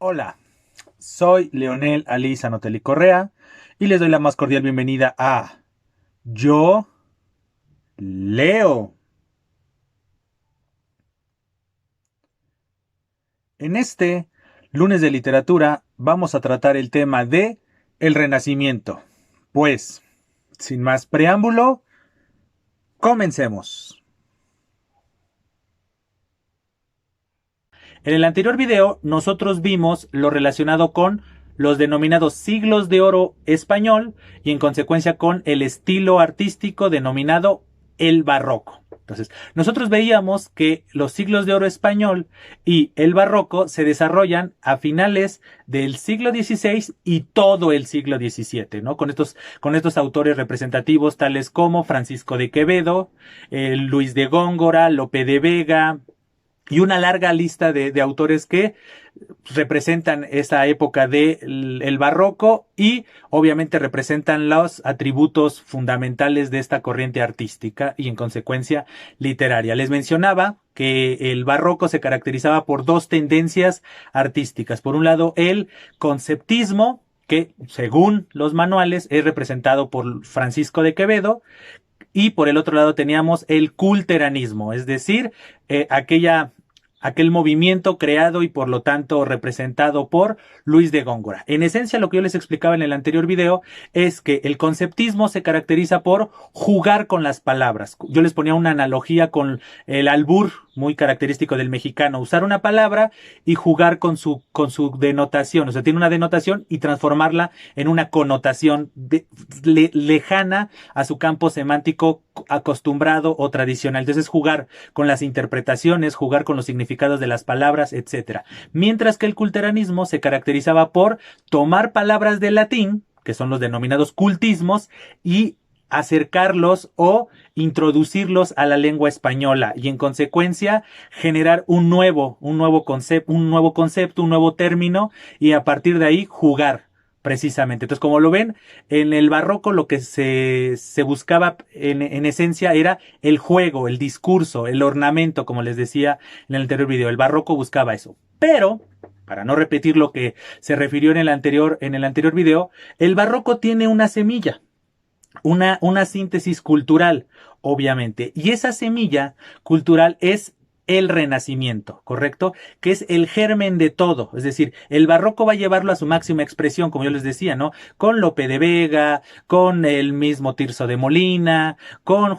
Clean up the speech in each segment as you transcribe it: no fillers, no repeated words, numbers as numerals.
Hola, soy Leonel Ali Zanotelli Correa y les doy la más cordial bienvenida a Yo Leo. En este lunes de literatura vamos a tratar el tema de el Renacimiento. Pues, sin más preámbulo, comencemos. En el anterior video nosotros vimos lo relacionado con los denominados siglos de oro español y en consecuencia con el estilo artístico denominado el barroco. Entonces, nosotros veíamos que los siglos de oro español y el barroco se desarrollan a finales del siglo XVI y todo el siglo XVII, ¿no? Con estos autores representativos tales como Francisco de Quevedo, Luis de Góngora, Lope de Vega, y una larga lista de autores que representan esa época del barroco y obviamente representan los atributos fundamentales de esta corriente artística y en consecuencia literaria. Les mencionaba que el barroco se caracterizaba por dos tendencias artísticas. Por un lado, el conceptismo, que según los manuales es representado por Francisco de Quevedo, y por el otro lado teníamos el culteranismo, es decir, aquel movimiento creado y por lo tanto representado por Luis de Góngora. En esencia, lo que yo les explicaba en el anterior video es que el conceptismo se caracteriza por jugar con las palabras. Yo les ponía una analogía con el albur muy característico del mexicano, usar una palabra y jugar con su denotación, o sea, tiene una denotación y transformarla en una connotación lejana a su campo semántico acostumbrado o tradicional. Entonces, jugar con las interpretaciones, jugar con los significados de las palabras, etcétera. Mientras que el culteranismo se caracterizaba por tomar palabras del latín, que son los denominados cultismos, y acercarlos o introducirlos a la lengua española y en consecuencia generar un nuevo concepto, un nuevo término y a partir de ahí jugar precisamente. Entonces, como lo ven, en el barroco lo que se buscaba en esencia era el juego, el discurso, el ornamento, como les decía en el anterior video. El barroco buscaba eso. Pero, para no repetir lo que se refirió en el anterior video, el barroco tiene una semilla. Una síntesis cultural, obviamente. Y esa semilla cultural es el Renacimiento, ¿correcto? Que es el germen de todo. Es decir, el barroco va a llevarlo a su máxima expresión, como yo les decía, ¿no? Con Lope de Vega, con el mismo Tirso de Molina, con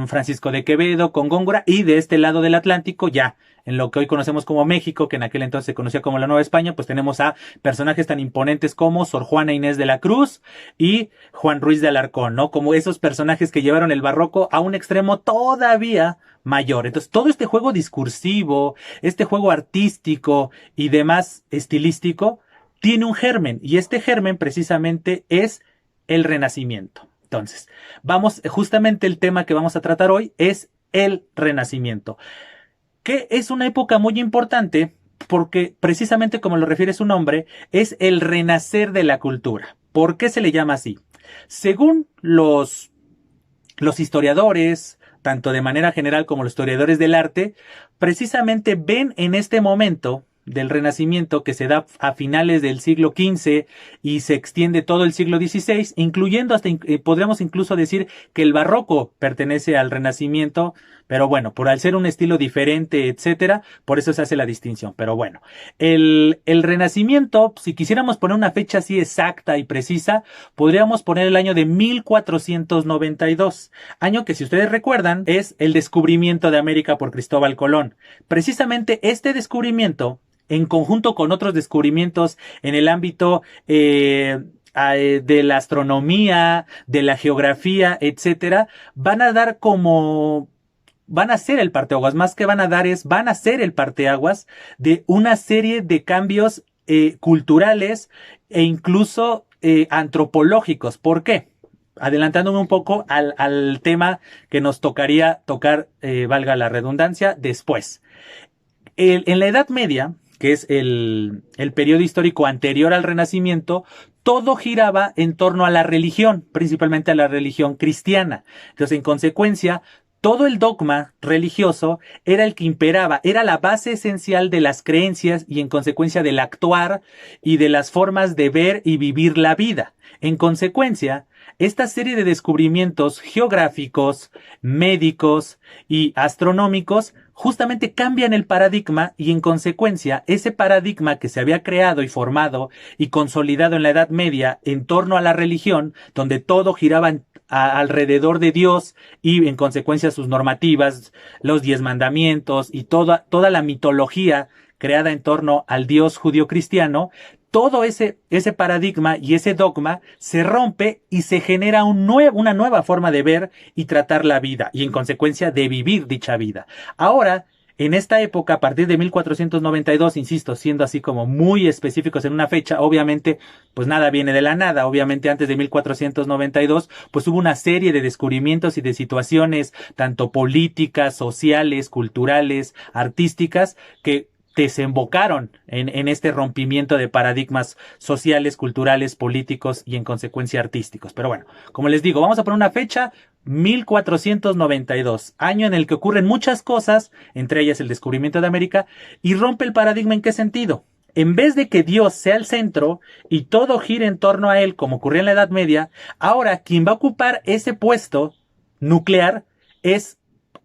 Francisco de Quevedo, con Góngora, y de este lado del Atlántico ya en lo que hoy conocemos como México, que en aquel entonces se conocía como la Nueva España, pues tenemos a personajes tan imponentes como Sor Juana Inés de la Cruz y Juan Ruiz de Alarcón, ¿no? Como esos personajes que llevaron el barroco a un extremo todavía mayor. Entonces, todo este juego discursivo, este juego artístico y demás estilístico, tiene un germen, y este germen precisamente es el Renacimiento. Entonces, justamente el tema que vamos a tratar hoy es el Renacimiento, que es una época muy importante porque precisamente como lo refiere su nombre, es el renacer de la cultura. ¿Por qué se le llama así? Según los historiadores, tanto de manera general como los historiadores del arte, precisamente ven en este momento del Renacimiento que se da a finales del siglo XV y se extiende todo el siglo XVI, incluyendo podríamos incluso decir que el barroco pertenece al Renacimiento, pero bueno, por al ser un estilo diferente, etcétera, por eso se hace la distinción. Pero bueno, el Renacimiento, si quisiéramos poner una fecha así exacta y precisa, podríamos poner el año de 1492, año que, si ustedes recuerdan, es el descubrimiento de América por Cristóbal Colón. Precisamente este descubrimiento, en conjunto con otros descubrimientos en el ámbito de la astronomía, de la geografía, etcétera, van a ser el parteaguas, más que van a ser el parteaguas de una serie de cambios culturales e incluso antropológicos. ¿Por qué? Adelantándome un poco al tema que nos tocaría tocar, valga la redundancia, después. En la Edad Media, que es el periodo histórico anterior al Renacimiento, todo giraba en torno a la religión, principalmente a la religión cristiana. Entonces, en consecuencia, todo el dogma religioso era el que imperaba, era la base esencial de las creencias y en consecuencia del actuar y de las formas de ver y vivir la vida. En consecuencia, esta serie de descubrimientos geográficos, médicos y astronómicos justamente cambian el paradigma y en consecuencia ese paradigma que se había creado y formado y consolidado en la Edad Media en torno a la religión, donde todo giraba alrededor de Dios y en consecuencia sus normativas, los 10 mandamientos y toda la mitología creada en torno al Dios judío-cristiano, todo ese paradigma y ese dogma se rompe y se genera una nueva forma de ver y tratar la vida y en consecuencia de vivir dicha vida. Ahora, en esta época, a partir de 1492, insisto, siendo así como muy específicos en una fecha, obviamente, pues nada viene de la nada. Obviamente antes de 1492, pues hubo una serie de descubrimientos y de situaciones, tanto políticas, sociales, culturales, artísticas, que desembocaron en este rompimiento de paradigmas sociales, culturales, políticos y en consecuencia artísticos. Pero bueno, como les digo, vamos a poner una fecha, 1492, año en el que ocurren muchas cosas, entre ellas el descubrimiento de América, y rompe el paradigma. ¿En qué sentido? En vez de que Dios sea el centro y todo gire en torno a él, como ocurría en la Edad Media, ahora quien va a ocupar ese puesto nuclear es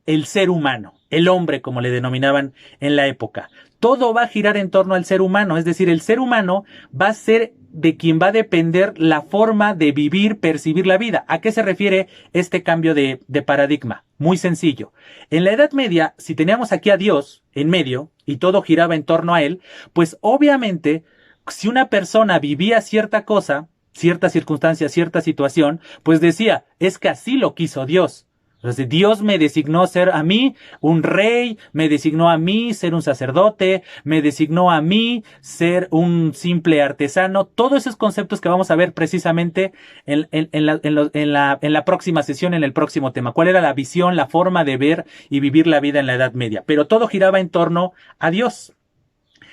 el ser humano, el hombre, como le denominaban en la época. Todo va a girar en torno al ser humano, es decir, el ser humano va a ser de quien va a depender la forma de vivir, percibir la vida. ¿A qué se refiere este cambio de paradigma? Muy sencillo. En la Edad Media, si teníamos aquí a Dios en medio y todo giraba en torno a él, pues obviamente, si una persona vivía cierta cosa, cierta circunstancia, cierta situación, pues decía, es que así lo quiso Dios. Entonces, Dios me designó ser a mí un rey, me designó a mí ser un sacerdote, me designó a mí ser un simple artesano. Todos esos conceptos que vamos a ver precisamente en la próxima sesión, en el próximo tema. ¿Cuál era la visión, la forma de ver y vivir la vida en la Edad Media? Pero todo giraba en torno a Dios.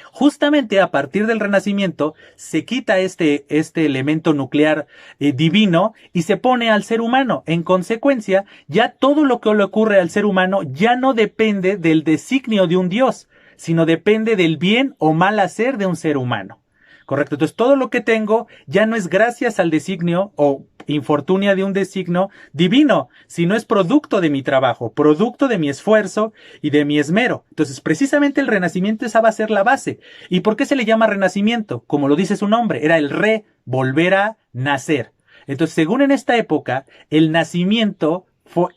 Justamente a partir del Renacimiento se quita este elemento nuclear divino y se pone al ser humano. En consecuencia, ya todo lo que le ocurre al ser humano ya no depende del designio de un Dios, sino depende del bien o mal hacer de un ser humano. Correcto. Entonces todo lo que tengo ya no es gracias al designio o infortunia de un designio divino, sino es producto de mi trabajo, producto de mi esfuerzo y de mi esmero. Entonces precisamente el Renacimiento esa va a ser la base. ¿Y por qué se le llama Renacimiento? Como lo dice su nombre, era el volver a nacer. Entonces según en esta época, el nacimiento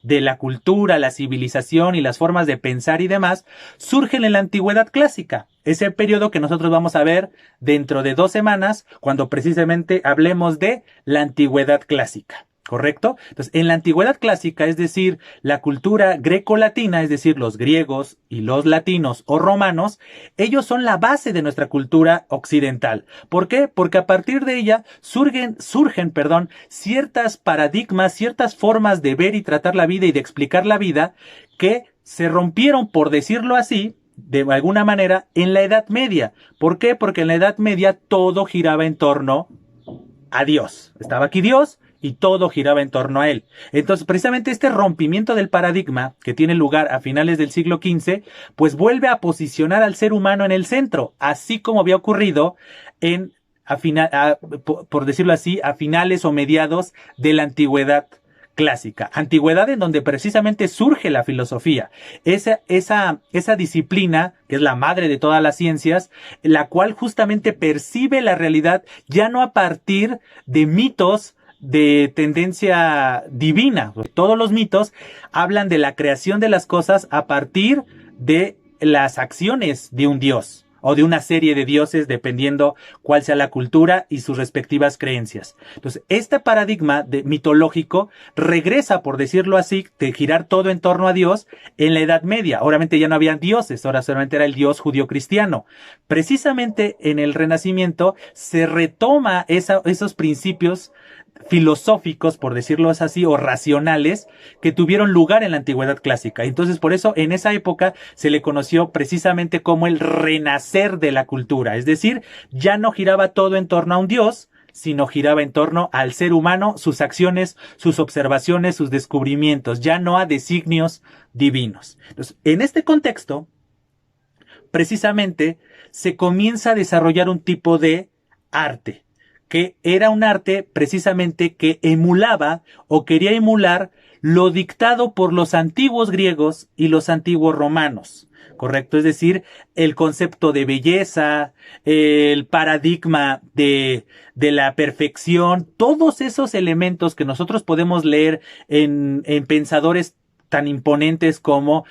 de la cultura, la civilización y las formas de pensar y demás surgen en la antigüedad clásica. Ese periodo que nosotros vamos a ver dentro de 2 semanas cuando precisamente hablemos de la antigüedad clásica. ¿Correcto? Entonces, en la antigüedad clásica, es decir, la cultura greco-latina, es decir, los griegos y los latinos o romanos, ellos son la base de nuestra cultura occidental. ¿Por qué? Porque a partir de ella surgen, ciertas paradigmas, ciertas formas de ver y tratar la vida y de explicar la vida que se rompieron, por decirlo así, de alguna manera, en la Edad Media. ¿Por qué? Porque en la Edad Media todo giraba en torno a Dios. Estaba aquí Dios y todo giraba en torno a él. Entonces, precisamente este rompimiento del paradigma que tiene lugar a finales del siglo XV, pues vuelve a posicionar al ser humano en el centro, así como había ocurrido por decirlo así, a finales o mediados de la antigüedad clásica. Antigüedad en donde precisamente surge la filosofía. Esa disciplina, que es la madre de todas las ciencias, la cual justamente percibe la realidad ya no a partir de mitos de tendencia divina. Todos los mitos hablan de la creación de las cosas a partir de las acciones de un dios o de una serie de dioses, dependiendo cuál sea la cultura y sus respectivas creencias. Entonces, este paradigma mitológico regresa, por decirlo así, de girar todo en torno a Dios en la Edad Media. Obviamente ya no había dioses, ahora solamente era el dios judío-cristiano. Precisamente en el Renacimiento se retoma esos principios filosóficos, por decirlo así, o racionales, que tuvieron lugar en la antigüedad clásica. Entonces, por eso, en esa época se le conoció precisamente como el renacer de la cultura. Es decir, ya no giraba todo en torno a un dios, sino giraba en torno al ser humano, sus acciones, sus observaciones, sus descubrimientos, ya no a designios divinos. Entonces, en este contexto, precisamente, se comienza a desarrollar un tipo de arte, que era un arte precisamente que emulaba o quería emular lo dictado por los antiguos griegos y los antiguos romanos. ¿Correcto? Es decir, el concepto de belleza, el paradigma de la perfección, todos esos elementos que nosotros podemos leer en pensadores tan imponentes como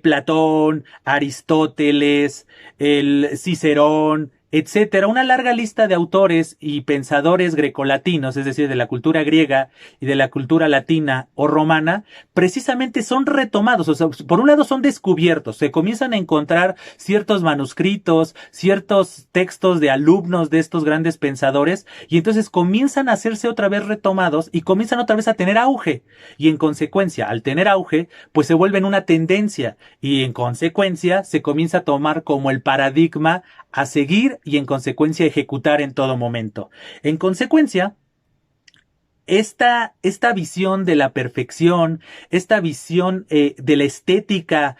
Platón, Aristóteles, el Cicerón, etcétera, una larga lista de autores y pensadores grecolatinos, es decir, de la cultura griega y de la cultura latina o romana, precisamente son retomados, o sea, por un lado son descubiertos, se comienzan a encontrar ciertos manuscritos, ciertos textos de alumnos de estos grandes pensadores, y entonces comienzan a hacerse otra vez retomados y comienzan otra vez a tener auge, y en consecuencia, al tener auge, pues se vuelven una tendencia, y en consecuencia se comienza a tomar como el paradigma a seguir y en consecuencia ejecutar en todo momento. En consecuencia, esta visión de la perfección, esta visión de la estética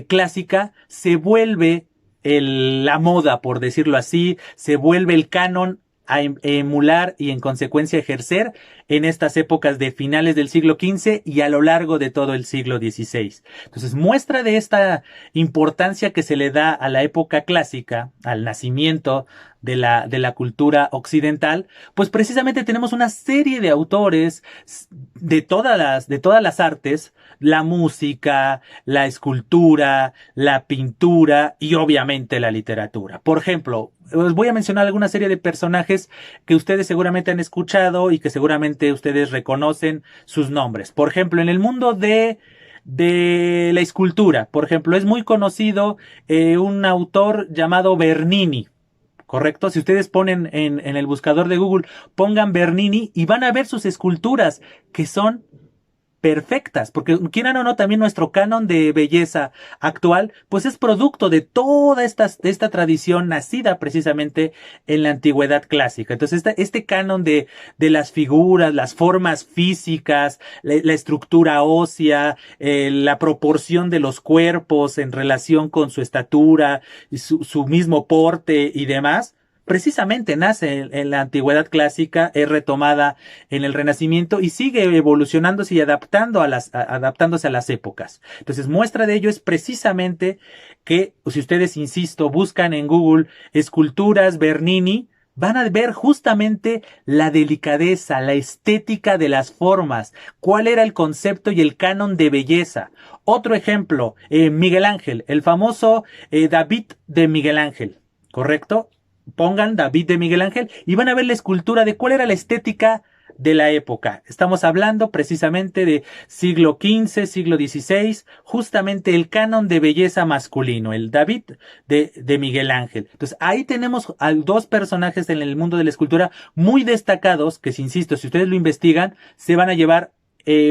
clásica se vuelve la moda, por decirlo así, se vuelve el canon a emular y en consecuencia ejercer en estas épocas de finales del siglo XV y a lo largo de todo el siglo XVI. Entonces, muestra de esta importancia que se le da a la época clásica, al nacimiento de la cultura occidental, pues precisamente tenemos una serie de autores de todas las artes, la música, la escultura, la pintura y obviamente la literatura. Por ejemplo, os voy a mencionar alguna serie de personajes que ustedes seguramente han escuchado y que seguramente ustedes reconocen sus nombres. Por ejemplo, en el mundo de la escultura, por ejemplo, es muy conocido un autor llamado Bernini. ¿Correcto? Si ustedes ponen en el buscador de Google, pongan Bernini y van a ver sus esculturas que son perfectas, porque quieran o no, también nuestro canon de belleza actual, pues es producto de toda esta tradición nacida precisamente en la antigüedad clásica. Entonces, este canon de las figuras, las formas físicas, la estructura ósea, la proporción de los cuerpos en relación con su estatura, y su mismo porte y demás, precisamente nace en la antigüedad clásica, es retomada en el Renacimiento y sigue evolucionándose y adaptándose a las épocas. Entonces, muestra de ello es precisamente que, si ustedes, insisto, buscan en Google esculturas Bernini, van a ver justamente la delicadeza, la estética de las formas, cuál era el concepto y el canon de belleza. Otro ejemplo, Miguel Ángel, el famoso David de Miguel Ángel, ¿correcto? Pongan David de Miguel Ángel y van a ver la escultura de cuál era la estética de la época. Estamos hablando precisamente de siglo XV, siglo XVI, justamente el canon de belleza masculino, el David de Miguel Ángel. Entonces, ahí tenemos a dos personajes en el mundo de la escultura muy destacados que, si insisto, si ustedes lo investigan, se van a llevar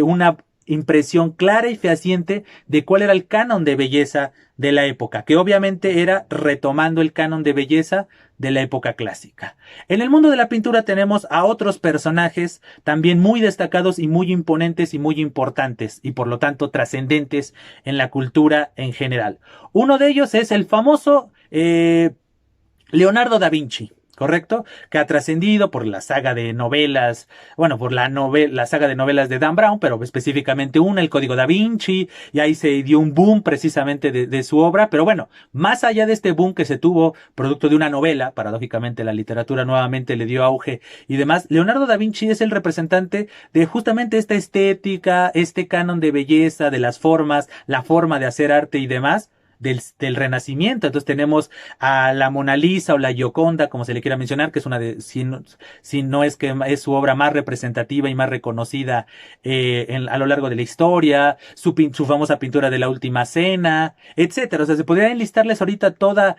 una impresión clara y fehaciente de cuál era el canon de belleza de la época, que obviamente era retomando el canon de belleza de la época clásica. En el mundo de la pintura tenemos a otros personajes también muy destacados y muy imponentes y muy importantes y por lo tanto trascendentes en la cultura en general. Uno de ellos es el famoso Leonardo da Vinci. ¿Correcto? Que ha trascendido por la saga de novelas, bueno, por la saga de novelas de Dan Brown, pero específicamente una, El Código da Vinci, y ahí se dio un boom precisamente de su obra, pero bueno, más allá de este boom que se tuvo producto de una novela, paradójicamente la literatura nuevamente le dio auge y demás, Leonardo da Vinci es el representante de justamente esta estética, este canon de belleza, de las formas, la forma de hacer arte y demás, del Renacimiento. Entonces tenemos a la Mona Lisa o la Gioconda, como se le quiera mencionar, que es una de, si no es que es su obra más representativa y más reconocida a lo largo de la historia, su famosa pintura de la Última Cena, etcétera. O sea, se podría enlistarles ahorita toda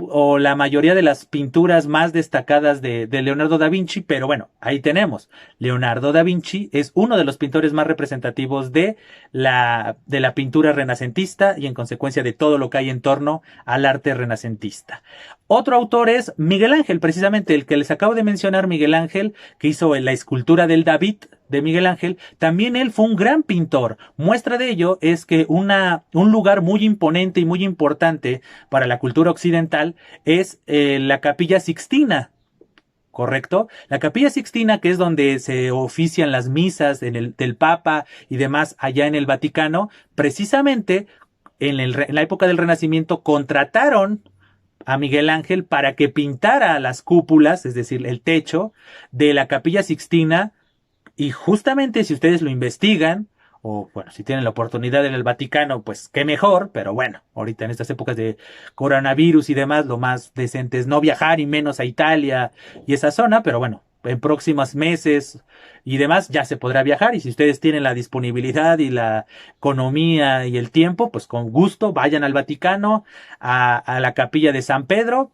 o la mayoría de las pinturas más destacadas de Leonardo da Vinci, pero bueno, ahí tenemos. Leonardo da Vinci es uno de los pintores más representativos de la pintura renacentista y en consecuencia de todo todo lo que hay en torno al arte renacentista. Otro autor es Miguel Ángel, precisamente el que les acabo de mencionar, Miguel Ángel, que hizo la escultura del David de Miguel Ángel. También él fue un gran pintor. Muestra de ello es que un lugar muy imponente y muy importante para la cultura occidental es la Capilla Sixtina. ¿Correcto? La Capilla Sixtina, que es donde se ofician las misas del Papa y demás allá en el Vaticano, precisamente en la época del Renacimiento contrataron a Miguel Ángel para que pintara las cúpulas, es decir, el techo de la Capilla Sixtina, y justamente si ustedes lo investigan, o bueno, si tienen la oportunidad en el Vaticano, pues qué mejor, pero bueno, ahorita en estas épocas de coronavirus y demás, lo más decente es no viajar y menos a Italia y esa zona, pero bueno, en próximos meses y demás ya se podrá viajar, y si ustedes tienen la disponibilidad y la economía y el tiempo, pues con gusto vayan al Vaticano, a la capilla de San Pedro,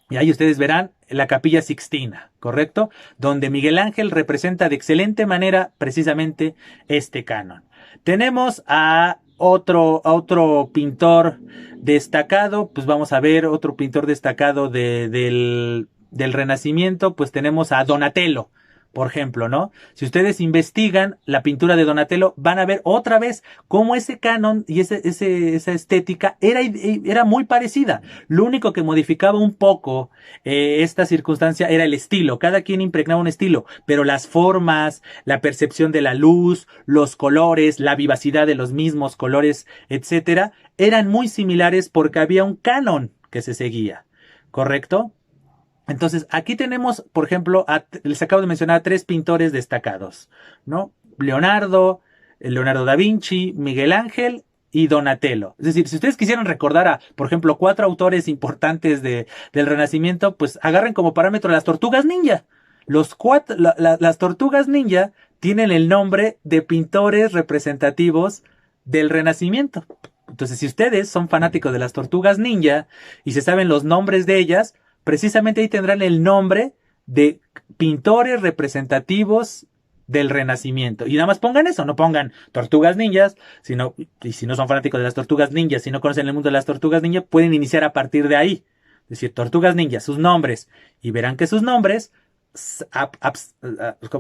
y ahí ustedes verán la Capilla Sixtina, ¿correcto? Donde Miguel Ángel representa de excelente manera precisamente este canon. Tenemos a otro pintor destacado, pues vamos a ver otro pintor destacado del Renacimiento, pues tenemos a Donatello. Por ejemplo, ¿no? Si ustedes investigan la pintura de Donatello, van a ver otra vez cómo ese canon y esa estética era muy parecida. Lo único que modificaba un poco esta circunstancia era el estilo. Cada quien impregnaba un estilo, pero las formas, la percepción de la luz, los colores, la vivacidad de los mismos colores, etcétera, eran muy similares porque había un canon que se seguía. ¿Correcto? Entonces, aquí tenemos, por ejemplo, les acabo de mencionar 3 pintores destacados, ¿no? Leonardo da Vinci, Miguel Ángel y Donatello. Es decir, si ustedes quisieran recordar a, por ejemplo, 4 autores importantes del Renacimiento, pues agarren como parámetro las tortugas ninja. Las tortugas ninja tienen el nombre de pintores representativos del Renacimiento. Entonces, si ustedes son fanáticos de las tortugas ninja y se saben los nombres de ellas, precisamente ahí tendrán el nombre de pintores representativos del Renacimiento. Y nada más pongan eso, no pongan tortugas ninjas, y si no son fanáticos de las tortugas ninjas, si no conocen el mundo de las tortugas ninjas, pueden iniciar a partir de ahí. Es decir, tortugas ninjas, sus nombres. Y verán que sus nombres,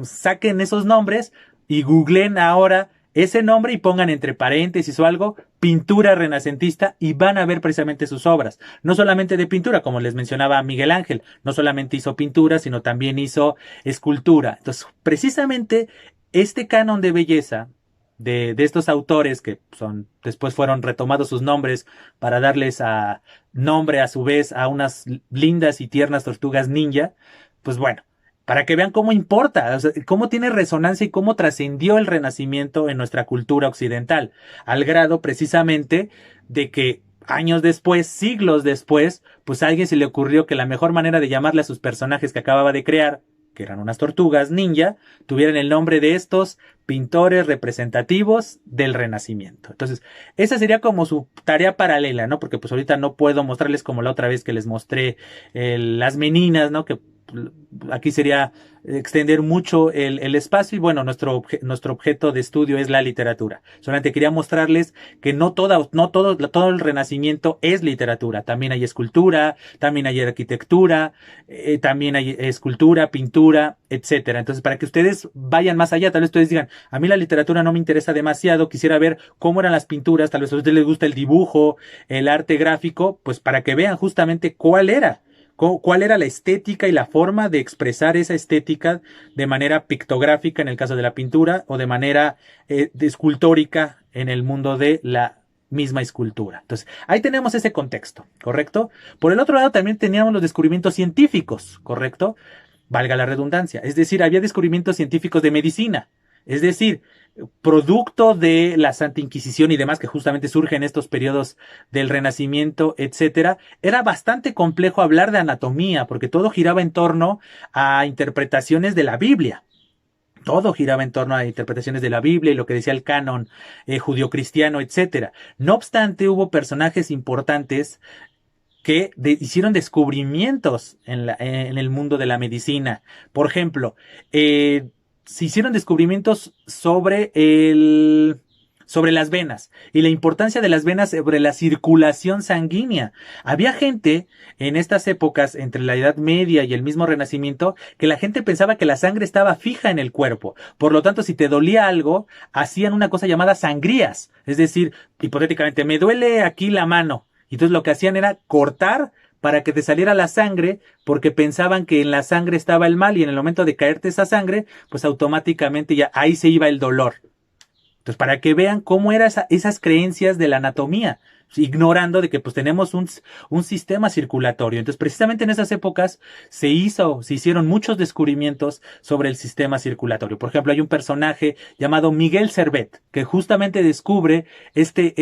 saquen esos nombres y googleen ahora ese nombre y pongan entre paréntesis o algo, pintura renacentista, y van a ver precisamente sus obras. No solamente de pintura, como les mencionaba Miguel Ángel, no solamente hizo pintura, sino también hizo escultura. Entonces, precisamente este canon de belleza de estos autores que después fueron retomados sus nombres para darles nombre a su vez a unas lindas y tiernas tortugas ninja, pues bueno, para que vean cómo importa, o sea, cómo tiene resonancia y cómo trascendió el Renacimiento en nuestra cultura occidental, al grado precisamente de que años después, siglos después, pues a alguien se le ocurrió que la mejor manera de llamarle a sus personajes que acababa de crear, que eran unas tortugas ninja, tuvieran el nombre de estos pintores representativos del Renacimiento. Entonces, esa sería como su tarea paralela, ¿no? Porque pues ahorita no puedo mostrarles como la otra vez que les mostré las meninas, ¿no? Que aquí sería extender mucho el espacio, y bueno, nuestro objeto de estudio es la literatura. Solamente quería mostrarles que no todo el Renacimiento es literatura. También hay escultura, también hay arquitectura, también hay escultura, pintura, etcétera. Entonces, para que ustedes vayan más allá, tal vez ustedes digan, a mí la literatura no me interesa demasiado, quisiera ver cómo eran las pinturas, tal vez a ustedes les gusta el dibujo, el arte gráfico, pues para que vean justamente cuál era la estética y la forma de expresar esa estética de manera pictográfica en el caso de la pintura, o de manera escultórica en el mundo de la misma escultura. Entonces, ahí tenemos ese contexto, ¿correcto? Por el otro lado también teníamos los descubrimientos científicos, ¿correcto? Valga la redundancia. Es decir, había descubrimientos científicos de medicina. Es decir, producto de la Santa Inquisición y demás, que justamente surge en estos periodos del Renacimiento, etcétera, era bastante complejo hablar de anatomía, porque todo giraba en torno a interpretaciones de la Biblia. Todo giraba en torno a interpretaciones de la Biblia y lo que decía el canon judio-cristiano, etcétera. No obstante, hubo personajes importantes que hicieron descubrimientos en el mundo de la medicina. Por ejemplo, se hicieron descubrimientos sobre sobre las venas y la importancia de las venas sobre la circulación sanguínea. Había gente en estas épocas, entre la Edad Media y el mismo Renacimiento, que la gente pensaba que la sangre estaba fija en el cuerpo. Por lo tanto, si te dolía algo, hacían una cosa llamada sangrías. Es decir, hipotéticamente, me duele aquí la mano. Y entonces lo que hacían era cortar para que te saliera la sangre, porque pensaban que en la sangre estaba el mal y en el momento de caerte esa sangre, pues automáticamente ya ahí se iba el dolor. Entonces, para que vean cómo eran esas creencias de la anatomía, ignorando de que pues tenemos un sistema circulatorio. Entonces, precisamente en esas épocas se hicieron muchos descubrimientos sobre el sistema circulatorio. Por ejemplo, hay un personaje llamado Miguel Servet, que justamente descubre este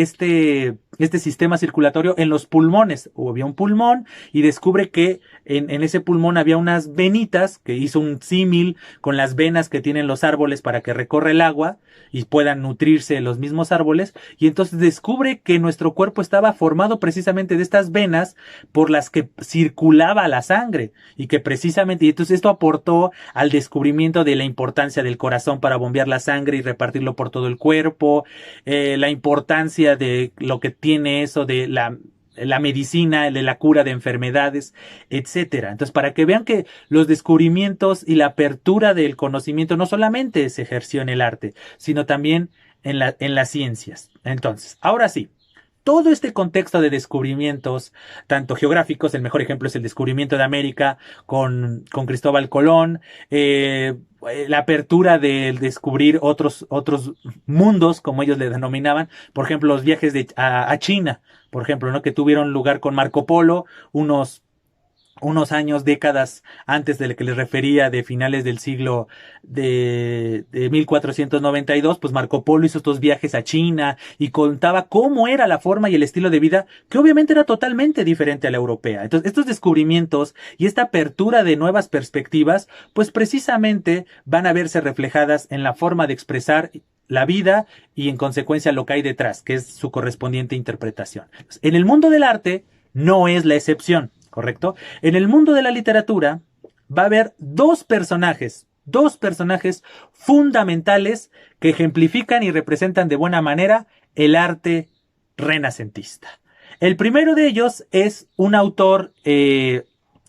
sistema circulatorio en los pulmones. Había un pulmón y descubre que en ese pulmón había unas venitas, que hizo un símil con las venas que tienen los árboles para que recorra el agua y puedan nutrirse los mismos árboles, y entonces descubre que nuestro cuerpo estaba formado precisamente de estas venas por las que circulaba la sangre, y que precisamente, y entonces esto aportó al descubrimiento de la importancia del corazón para bombear la sangre y repartirlo por todo el cuerpo, la importancia de lo que tiene eso de la medicina, de la cura de enfermedades, etcétera. Entonces, para que vean que los descubrimientos y la apertura del conocimiento no solamente se ejerció en el arte, sino también en las ciencias. Entonces, ahora sí, todo este contexto de descubrimientos, tanto geográficos, el mejor ejemplo es el descubrimiento de América con Cristóbal Colón, la apertura de descubrir otros mundos, como ellos le denominaban, por ejemplo, los viajes a China, por ejemplo, ¿no? Que tuvieron lugar con Marco Polo, unos años, décadas antes de lo que les refería, de finales del siglo de 1492, pues Marco Polo hizo estos viajes a China y contaba cómo era la forma y el estilo de vida, que obviamente era totalmente diferente a la europea. Entonces, estos descubrimientos y esta apertura de nuevas perspectivas, pues precisamente van a verse reflejadas en la forma de expresar la vida y en consecuencia lo que hay detrás, que es su correspondiente interpretación. En el mundo del arte no es la excepción. ¿Correcto? En el mundo de la literatura va a haber dos personajes fundamentales que ejemplifican y representan de buena manera el arte renacentista. El primero de ellos es un autor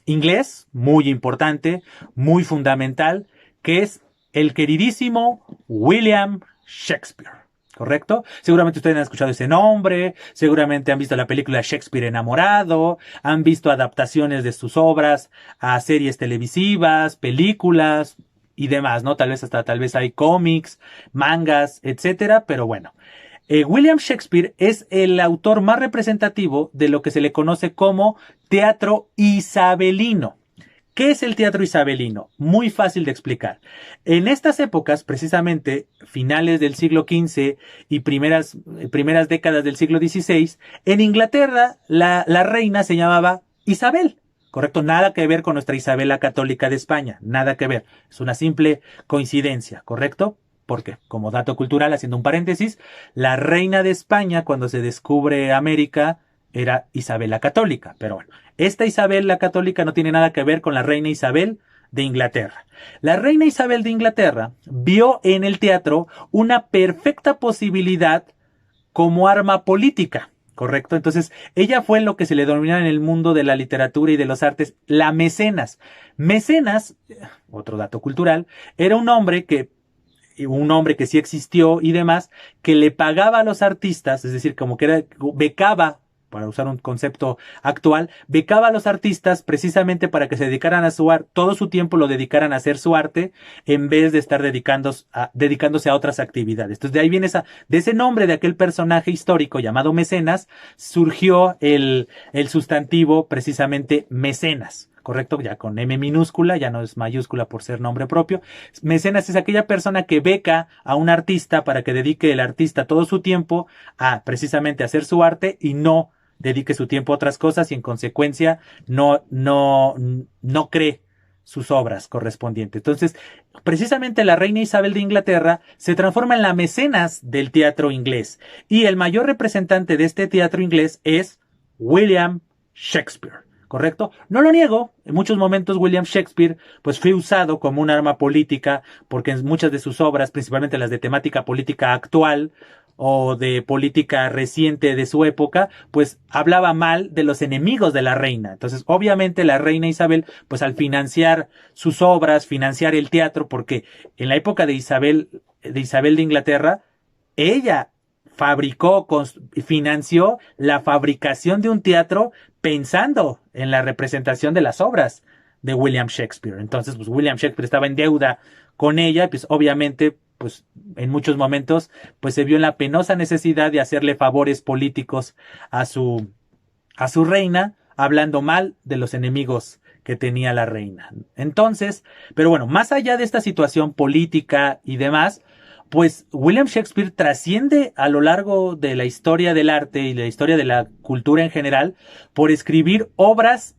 inglés muy importante, muy fundamental, que es el queridísimo William Shakespeare. ¿Correcto? Seguramente ustedes han escuchado ese nombre, seguramente han visto la película Shakespeare enamorado, han visto adaptaciones de sus obras a series televisivas, películas y demás, ¿no? Tal vez hay cómics, mangas, etcétera, pero bueno. William Shakespeare es el autor más representativo de lo que se le conoce como teatro isabelino. ¿Qué es el teatro isabelino? Muy fácil de explicar. En estas épocas, precisamente finales del siglo XV y primeras décadas del siglo XVI, en Inglaterra la reina se llamaba Isabel. ¿Correcto? Nada que ver con nuestra Isabel la Católica de España. Nada que ver. Es una simple coincidencia. ¿Correcto? Porque, como dato cultural, haciendo un paréntesis, la reina de España, cuando se descubre América, era Isabel la Católica. Pero bueno, esta Isabel la Católica no tiene nada que ver con la reina Isabel de Inglaterra. La reina Isabel de Inglaterra vio en el teatro una perfecta posibilidad como arma política. ¿Correcto? Entonces, ella fue lo que se le denomina en el mundo de la literatura y de los artes la mecenas. Mecenas, otro dato cultural, era un hombre que sí existió y demás, que le pagaba a los artistas, es decir, como que becaba, para usar un concepto actual, becaba a los artistas precisamente para que se dedicaran a su arte, todo su tiempo lo dedicaran a hacer su arte, en vez de estar dedicándose a otras actividades. Entonces de ahí viene de ese nombre de aquel personaje histórico llamado Mecenas, surgió el sustantivo precisamente mecenas. ¿Correcto? Ya con M minúscula, ya no es mayúscula por ser nombre propio. Mecenas es aquella persona que beca a un artista para que dedique el artista todo su tiempo a precisamente hacer su arte y no dedique su tiempo a otras cosas y en consecuencia no cree sus obras correspondientes. Entonces, precisamente la reina Isabel de Inglaterra se transforma en la mecenas del teatro inglés y el mayor representante de este teatro inglés es William Shakespeare. ¿Correcto? No lo niego, en muchos momentos William Shakespeare pues fue usado como un arma política porque en muchas de sus obras, principalmente las de temática política actual, o de política reciente de su época, pues hablaba mal de los enemigos de la reina. Entonces, obviamente la reina Isabel, pues al financiar sus obras, financiar el teatro, porque en la época de Isabel de Inglaterra, ella fabricó, financió la fabricación de un teatro pensando en la representación de las obras de William Shakespeare. Entonces, pues William Shakespeare estaba en deuda con ella, pues obviamente, pues en muchos momentos, pues se vio en la penosa necesidad de hacerle favores políticos a su reina, hablando mal de los enemigos que tenía la reina. Entonces, pero bueno, más allá de esta situación política y demás, pues William Shakespeare trasciende a lo largo de la historia del arte y la historia de la cultura en general por escribir obras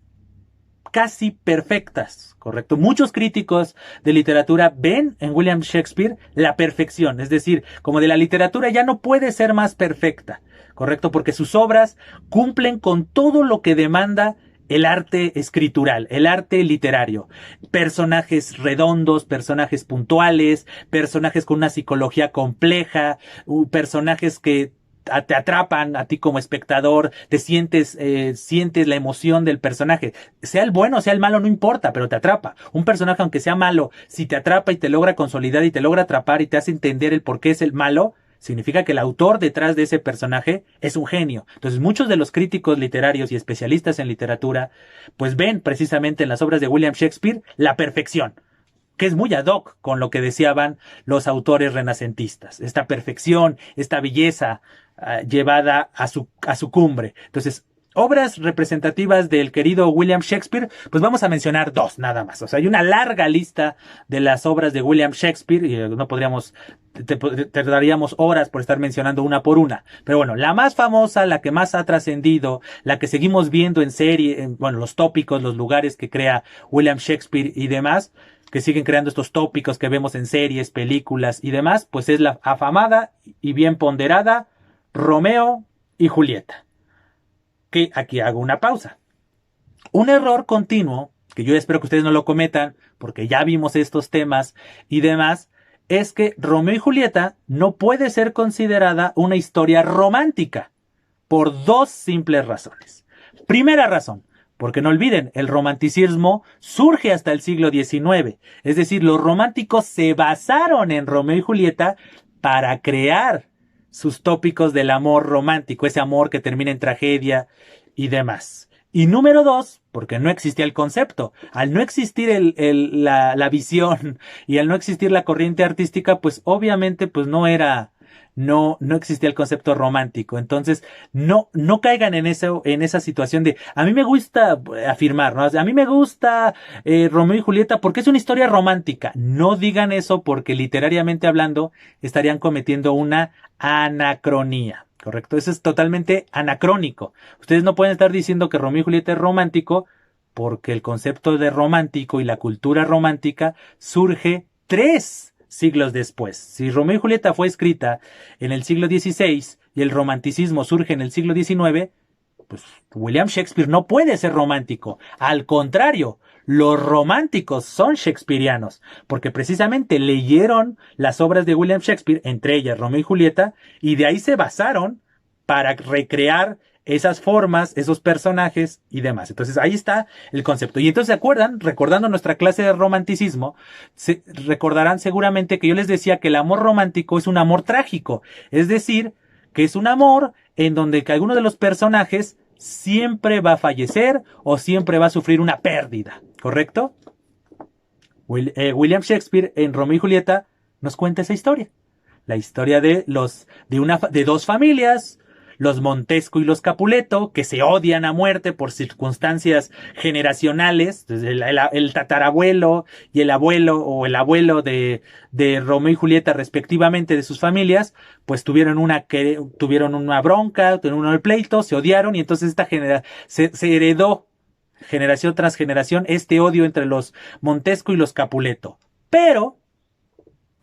casi perfectas, ¿correcto? Muchos críticos de literatura ven en William Shakespeare la perfección, es decir, como de la literatura ya no puede ser más perfecta, ¿correcto? Porque sus obras cumplen con todo lo que demanda el arte escritural, el arte literario. Personajes redondos, personajes puntuales, personajes con una psicología compleja, personajes que te atrapan a ti como espectador, te sientes la emoción del personaje. Sea el bueno, sea el malo, no importa, pero te atrapa. Un personaje, aunque sea malo, si te atrapa y te logra consolidar y te logra atrapar y te hace entender el por qué es el malo, significa que el autor detrás de ese personaje es un genio. Entonces, muchos de los críticos literarios y especialistas en literatura, pues ven precisamente en las obras de William Shakespeare la perfección, que es muy ad hoc con lo que deseaban los autores renacentistas. Esta perfección, esta belleza llevada a su cumbre. Entonces, obras representativas del querido William Shakespeare, pues vamos a mencionar dos nada más. O sea, hay una larga lista de las obras de William Shakespeare y no podríamos, te daríamos horas por estar mencionando una por una. Pero bueno, la más famosa, la que más ha trascendido, la que seguimos viendo en serie, bueno, los tópicos, los lugares que crea William Shakespeare y demás, que siguen creando estos tópicos que vemos en series, películas y demás, pues es la afamada y bien ponderada Romeo y Julieta. Que aquí hago una pausa. Un error continuo, que yo espero que ustedes no lo cometan, porque ya vimos estos temas y demás, es que Romeo y Julieta no puede ser considerada una historia romántica, por dos simples razones. Primera razón, porque no olviden, el romanticismo surge hasta el siglo XIX, es decir, los románticos se basaron en Romeo y Julieta para crear sus tópicos del amor romántico, ese amor que termina en tragedia y demás. Y número dos, porque no existía el concepto. Al no existir la visión y al no existir la corriente artística, pues obviamente pues no existía el concepto romántico. Entonces, no caigan en esa situación de, a mí me gusta afirmar, ¿no? A mí me gusta Romeo y Julieta porque es una historia romántica. No digan eso porque literariamente hablando estarían cometiendo una anacronía. ¿Correcto? Eso es totalmente anacrónico. Ustedes no pueden estar diciendo que Romeo y Julieta es romántico porque el concepto de romántico y la cultura romántica surge 3 siglos después. Si Romeo y Julieta fue escrita en el siglo XVI y el romanticismo surge en el siglo XIX, pues William Shakespeare no puede ser romántico. Al contrario, los románticos son shakespearianos, porque precisamente leyeron las obras de William Shakespeare, entre ellas Romeo y Julieta, y de ahí se basaron para recrear esas formas, esos personajes y demás. Entonces ahí está el concepto. Y entonces se acuerdan, recordando nuestra clase de romanticismo, recordarán seguramente que yo les decía que el amor romántico es un amor trágico. Es decir, que es un amor en donde que alguno de los personajes siempre va a fallecer o siempre va a sufrir una pérdida. ¿Correcto? William Shakespeare en Romeo y Julieta nos cuenta esa historia. La historia de dos familias, los Montesco y los Capuleto, que se odian a muerte por circunstancias generacionales. El tatarabuelo y el abuelo, o el abuelo de Romeo y Julieta respectivamente, de sus familias, pues tuvieron una bronca, tuvieron un pleito, se odiaron, y entonces se heredó generación tras generación este odio entre los Montesco y los Capuleto. Pero,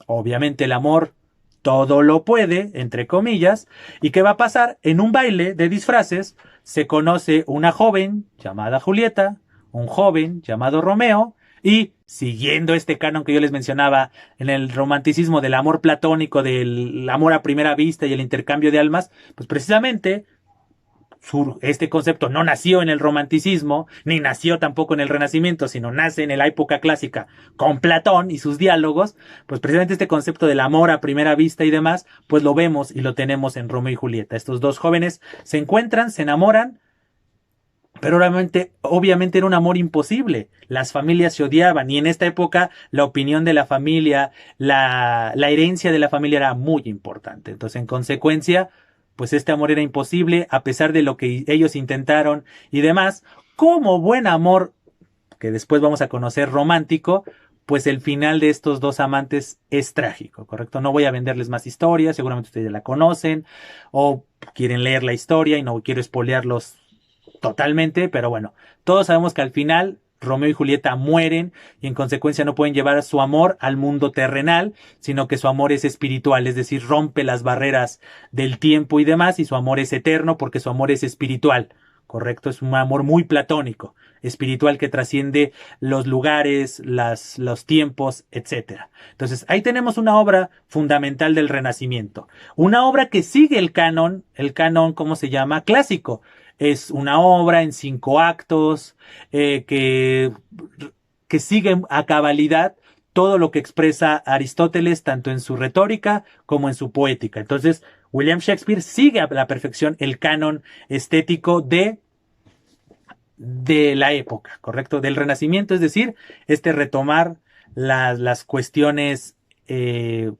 obviamente el amor todo lo puede, entre comillas. ¿Y qué va a pasar? En un baile de disfraces se conoce una joven llamada Julieta, un joven llamado Romeo, Y siguiendo este canon que yo les mencionaba en el romanticismo del amor platónico, del amor a primera vista y el intercambio de almas, pues precisamente este concepto no nació en el romanticismo, ni nació tampoco en el Renacimiento, sino nace en la época clásica con Platón y sus diálogos. Pues precisamente este concepto del amor a primera vista y demás, pues lo vemos y lo tenemos en Romeo y Julieta. Estos dos jóvenes se encuentran, se enamoran, pero obviamente era un amor imposible. Las familias se odiaban y en esta época la opinión de la familia, la herencia de la familia era muy importante. Entonces, en consecuencia, pues este amor era imposible a pesar de lo que ellos intentaron y demás. Como buen amor, que después vamos a conocer romántico, pues el final de estos dos amantes es trágico, ¿correcto? No voy a venderles más historias, seguramente ustedes ya la conocen o quieren leer la historia y no quiero espolearlos totalmente, pero bueno, todos sabemos que al final Romeo y Julieta mueren y en consecuencia no pueden llevar su amor al mundo terrenal, sino que su amor es espiritual, es decir, rompe las barreras del tiempo y demás y su amor es eterno porque su amor es espiritual, ¿correcto? Es un amor muy platónico, espiritual que trasciende los lugares, los tiempos, etcétera. Entonces, ahí tenemos una obra fundamental del Renacimiento, una obra que sigue el canon, ¿cómo se llama? Clásico. Es una obra en 5 actos que sigue a cabalidad todo lo que expresa Aristóteles, tanto en su retórica como en su poética. Entonces, William Shakespeare sigue a la perfección el canon estético de la época, ¿correcto? Del Renacimiento, es decir, retomar las cuestiones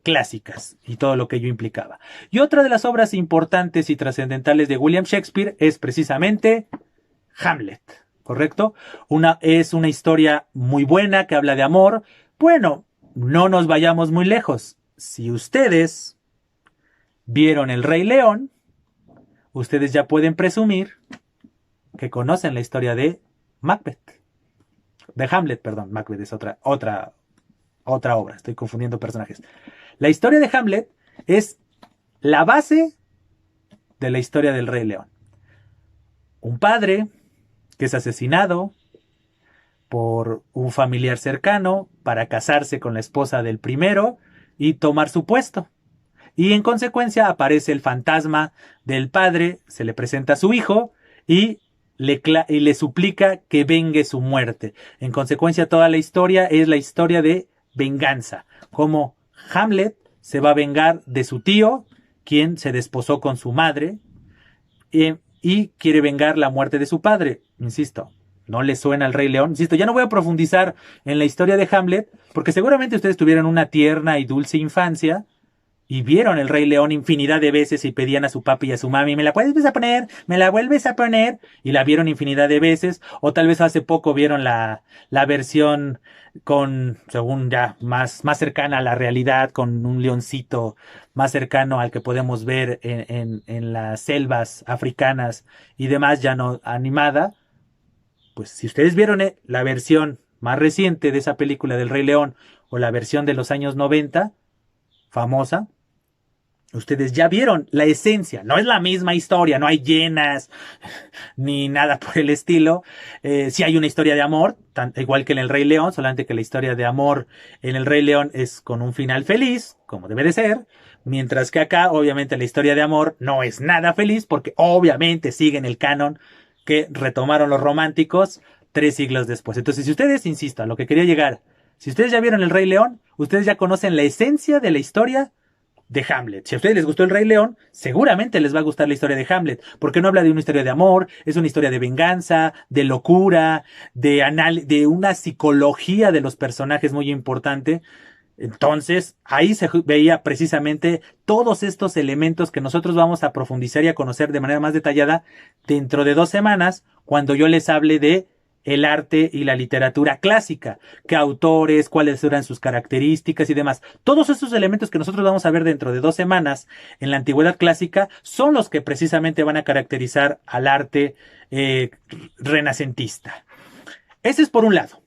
clásicas y todo lo que ello implicaba. Y otra de las obras importantes y trascendentales de William Shakespeare es precisamente Hamlet, ¿correcto? Es una historia muy buena que habla de amor. Bueno, no nos vayamos muy lejos. Si ustedes vieron El Rey León, ustedes ya pueden presumir que conocen la historia de Macbeth. De Hamlet, perdón. Macbeth es otra obra, estoy confundiendo personajes. La historia de Hamlet es la base de la historia del Rey León. Un padre que es asesinado por un familiar cercano para casarse con la esposa del primero y tomar su puesto. Y en consecuencia aparece el fantasma del padre, se le presenta a su hijo y le suplica que vengue su muerte. En consecuencia, toda la historia es la historia de venganza. Como Hamlet se va a vengar de su tío, quien se desposó con su madre, y quiere vengar la muerte de su padre. Insisto, no le suena al Rey León. Insisto, ya no voy a profundizar en la historia de Hamlet, porque seguramente ustedes tuvieron una tierna y dulce infancia, y vieron El Rey León infinidad de veces y pedían a su papi y a su mami, ¿me la vuelves a poner? ¿Me la vuelves a poner? Y la vieron infinidad de veces. O tal vez hace poco vieron la versión según ya, más cercana a la realidad, con un leoncito más cercano al que podemos ver en las selvas africanas y demás, ya no animada. Pues si ustedes vieron la versión más reciente de esa película del Rey León o la versión de los años 90, famosa, ustedes ya vieron la esencia. No es la misma historia, no hay llenas ni nada por el estilo. Sí hay una historia de amor, igual que en El Rey León, solamente que la historia de amor en El Rey León es con un final feliz, como debe de ser, mientras que acá obviamente la historia de amor no es nada feliz, porque obviamente siguen el canon que retomaron los románticos 3 siglos después. Entonces, si ustedes, insisto, a lo que quería llegar, si ustedes ya vieron El Rey León, ustedes ya conocen la esencia de la historia de Hamlet. Si a ustedes les gustó El Rey León, seguramente les va a gustar la historia de Hamlet, porque no habla de una historia de amor, es una historia de venganza, de locura, de una psicología de los personajes muy importante. Entonces, ahí se veía precisamente todos estos elementos que nosotros vamos a profundizar y a conocer de manera más detallada dentro de 2 semanas, cuando yo les hable de el arte y la literatura clásica, qué autores, cuáles eran sus características y demás. Todos esos elementos que nosotros vamos a ver dentro de 2 semanas en la antigüedad clásica son los que precisamente van a caracterizar al arte renacentista. Ese es por un lado.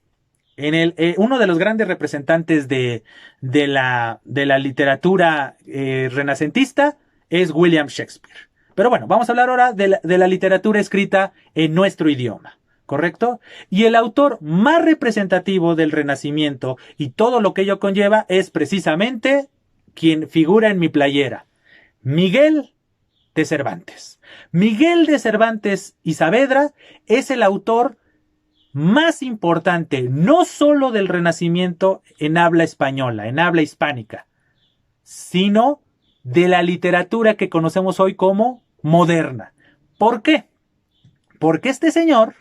Uno de los grandes representantes de la literatura renacentista es William Shakespeare. Pero bueno, vamos a hablar ahora de la literatura escrita en nuestro idioma. ¿correcto? Y el autor más representativo del Renacimiento y todo lo que ello conlleva es precisamente quien figura en mi playera, Miguel de Cervantes. Miguel de Cervantes y Saavedra es el autor más importante, no solo del Renacimiento en habla española, en habla hispánica, sino de la literatura que conocemos hoy como moderna. ¿Por qué? Porque este señor,